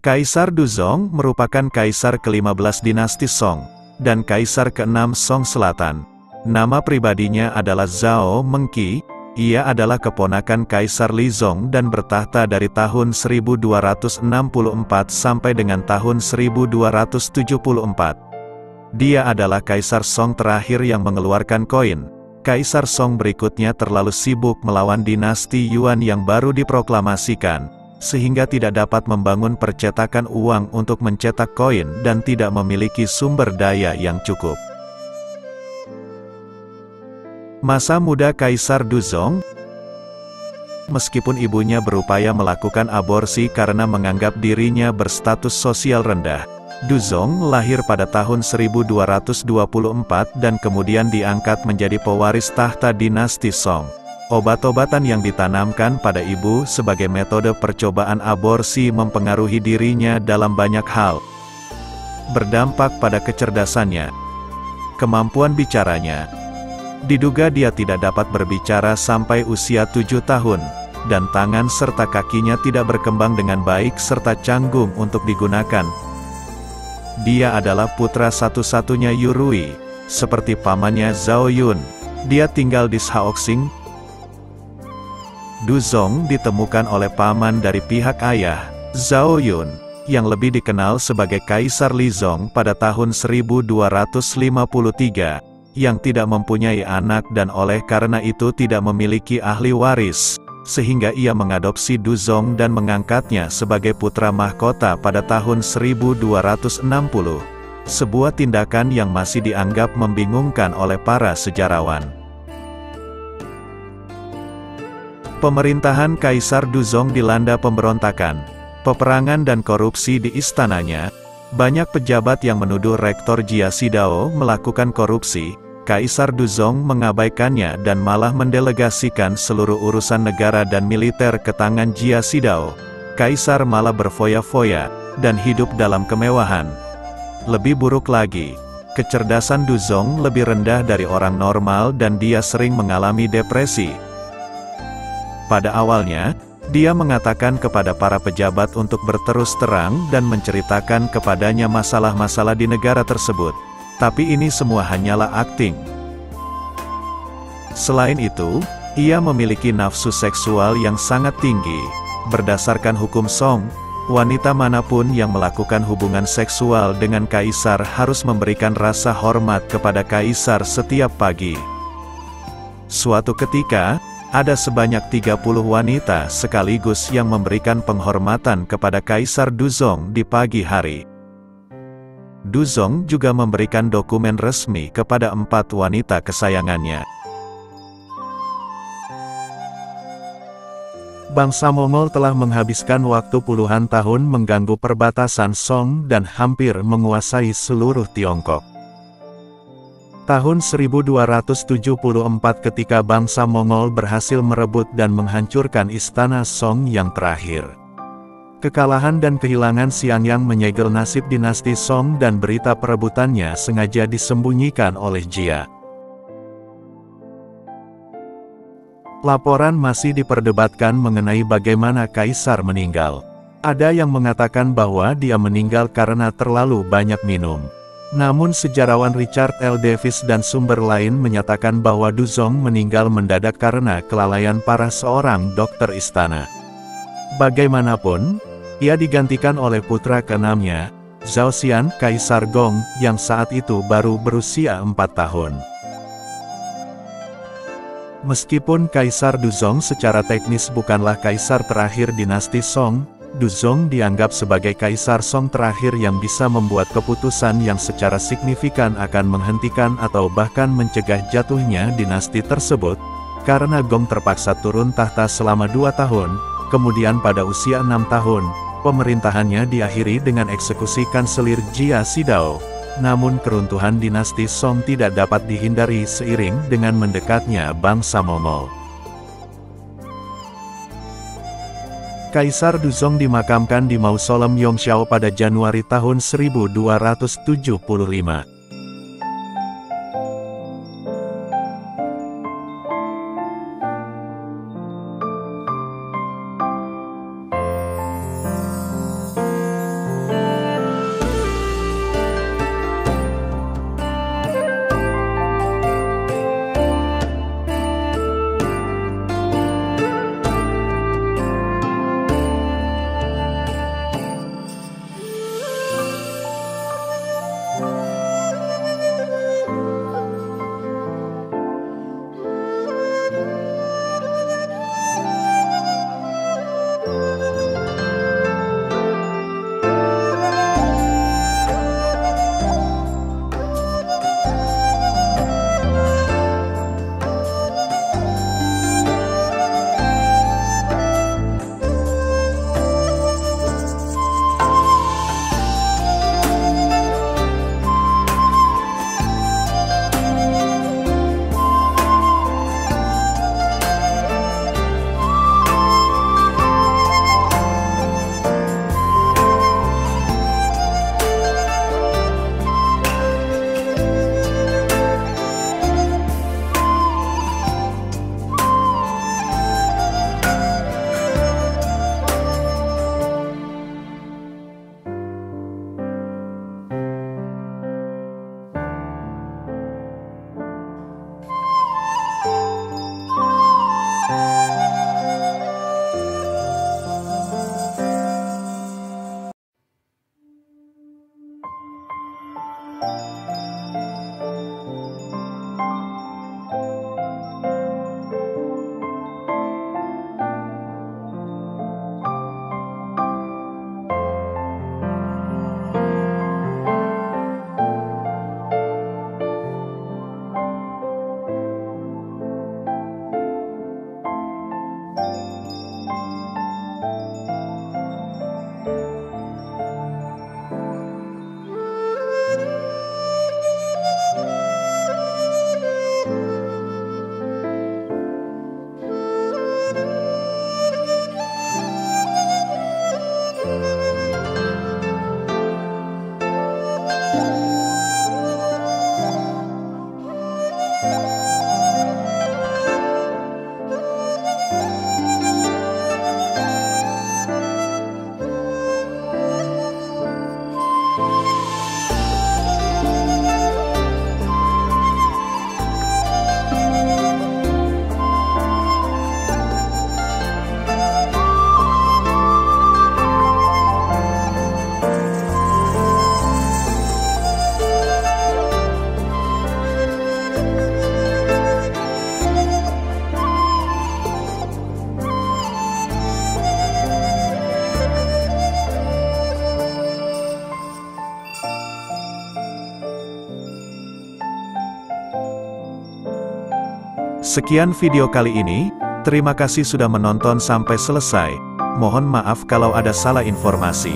Kaisar Duzong merupakan kaisar ke-15 dinasti Song, dan kaisar ke-6 Song Selatan. Nama pribadinya adalah Zhao Mengqi. Ia adalah keponakan Kaisar Lizong dan bertahta dari tahun 1264 sampai dengan tahun 1274. Dia adalah Kaisar Song terakhir yang mengeluarkan koin. Kaisar Song berikutnya terlalu sibuk melawan dinasti Yuan yang baru diproklamasikan, sehingga tidak dapat membangun percetakan uang untuk mencetak koin dan tidak memiliki sumber daya yang cukup. Masa muda Kaisar Duzong. Meskipun ibunya berupaya melakukan aborsi karena menganggap dirinya berstatus sosial rendah, Duzong lahir pada tahun 1224 dan kemudian diangkat menjadi pewaris tahta dinasti Song. Obat-obatan yang ditanamkan pada ibu sebagai metode percobaan aborsi mempengaruhi dirinya dalam banyak hal. Berdampak pada kecerdasannya, kemampuan bicaranya. Diduga dia tidak dapat berbicara sampai usia 7 tahun, dan tangan serta kakinya tidak berkembang dengan baik serta canggung untuk digunakan. Dia adalah putra satu-satunya Yurui, seperti pamannya Zhao Yun. Dia tinggal di Shaoxing. Duzong ditemukan oleh paman dari pihak ayah, Zhao Yun, yang lebih dikenal sebagai Kaisar Lizong pada tahun 1253, yang tidak mempunyai anak dan oleh karena itu tidak memiliki ahli waris, sehingga ia mengadopsi Duzong dan mengangkatnya sebagai putra mahkota pada tahun 1260. Sebuah tindakan yang masih dianggap membingungkan oleh para sejarawan. Pemerintahan Kaisar Duzong dilanda pemberontakan, peperangan dan korupsi di istananya. Banyak pejabat yang menuduh Rektor Jia Sidao melakukan korupsi. Kaisar Duzong mengabaikannya dan malah mendelegasikan seluruh urusan negara dan militer ke tangan Jia Sidao. Kaisar malah berfoya-foya dan hidup dalam kemewahan. Lebih buruk lagi, kecerdasan Duzong lebih rendah dari orang normal dan dia sering mengalami depresi. Pada awalnya, dia mengatakan kepada para pejabat untuk berterus terang dan menceritakan kepadanya masalah-masalah di negara tersebut. Tapi ini semua hanyalah akting. Selain itu, ia memiliki nafsu seksual yang sangat tinggi. Berdasarkan hukum Song, wanita manapun yang melakukan hubungan seksual dengan kaisar harus memberikan rasa hormat kepada kaisar setiap pagi. Suatu ketika, ada sebanyak 30 wanita sekaligus yang memberikan penghormatan kepada Kaisar Duzong di pagi hari. Duzong juga memberikan dokumen resmi kepada 4 wanita kesayangannya. Bangsa Mongol telah menghabiskan waktu puluhan tahun mengganggu perbatasan Song dan hampir menguasai seluruh Tiongkok. Tahun 1274 ketika bangsa Mongol berhasil merebut dan menghancurkan istana Song yang terakhir. Kekalahan dan kehilangan Xiangyang menyegel nasib dinasti Song dan berita perebutannya sengaja disembunyikan oleh Jia. Laporan masih diperdebatkan mengenai bagaimana kaisar meninggal. Ada yang mengatakan bahwa dia meninggal karena terlalu banyak minum. Namun sejarawan Richard L. Davis dan sumber lain menyatakan bahwa Duzong meninggal mendadak karena kelalaian para seorang dokter istana. Bagaimanapun, ia digantikan oleh putra keenamnya, Zhao Xian, Kaisar Gong, yang saat itu baru berusia 4 tahun. Meskipun Kaisar Duzong secara teknis bukanlah kaisar terakhir dinasti Song, Duzong dianggap sebagai Kaisar Song terakhir yang bisa membuat keputusan yang secara signifikan akan menghentikan atau bahkan mencegah jatuhnya dinasti tersebut, karena Gong terpaksa turun tahta selama 2 tahun, kemudian pada usia 6 tahun, pemerintahannya diakhiri dengan eksekusi Kanselir Jia Sidao. Namun keruntuhan dinasti Song tidak dapat dihindari seiring dengan mendekatnya bangsa Mongol. Kaisar Duzong dimakamkan di Mausoleum Yongxiao pada Januari tahun 1275. Sekian video kali ini, terima kasih sudah menonton sampai selesai. Mohon maaf kalau ada salah informasi.